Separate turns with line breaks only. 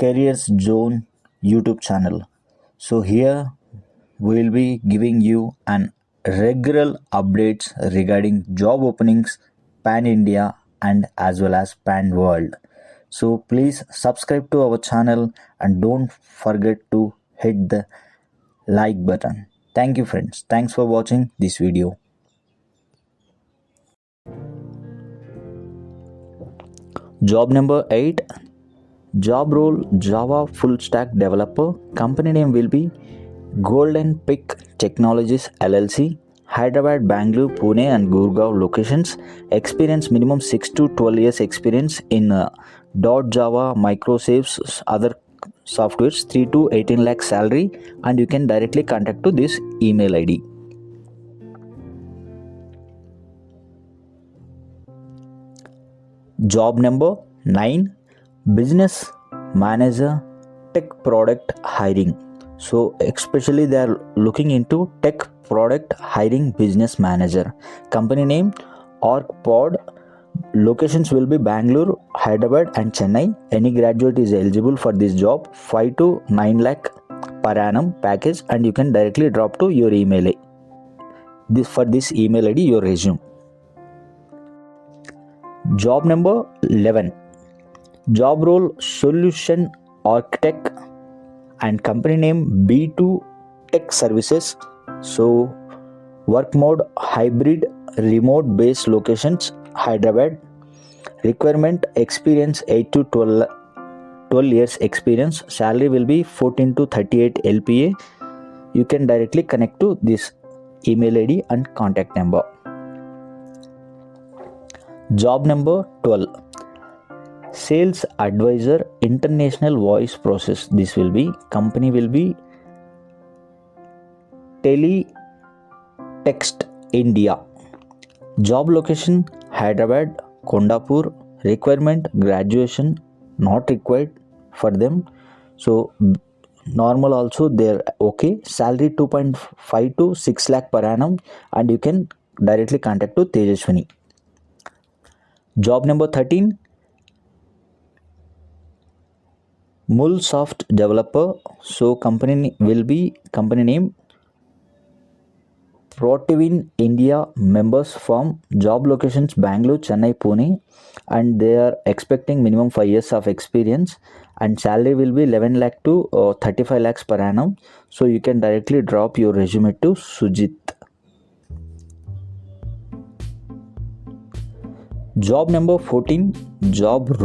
Careers Zone YouTube channel. So here we will be giving you an regular updates regarding job openings pan India and as well as pan world. So please subscribe to our channel and don't forget to hit the like button. Thank you friends. Thanks for watching this video. Job number 8. Job role Java full stack developer. Company name will be Golden Pick Technologies LLC. Hyderabad, Bangalore, Pune and Gurgaon locations. Experience minimum 6 to 12 years experience in .java, microservices, other softwares. 3 to 18 lakh salary, and you can directly contact to this email ID. Job number 9. Business manager tech product hiring. So especially they are looking into tech product hiring business manager. Company name OrgPod. Locations will be Bangalore, Hyderabad and Chennai. Any graduate is eligible for this job. 5 to 9 lakh per annum package, and you can directly drop to your email for this email ID your resume. Job number 11. Job role solution architect and company name B2 Tech Services. So work mode hybrid, remote based locations Hyderabad. Requirement experience 8 to 12 years experience. Salary will be 14 to 38 LPA. You can directly connect to this email ID and contact number. Job number 12. Sales advisor international voice process. This will be company will be Teletext India. Job location Hyderabad, Kondapur. Requirement graduation not required for them. So normal also they're okay. Salary 2.5 to 6 lakh per annum, and you can directly contact to Tejaswini. Job number 13. Mulsoft developer. So company will be company name Protivin India members firm. Job locations Bangalore, Chennai, Pune, and they are expecting minimum 5 years of experience, and salary will be 11 lakh to 35 lakhs per annum. So you can directly drop your resume to Sujit. Job number 14. Job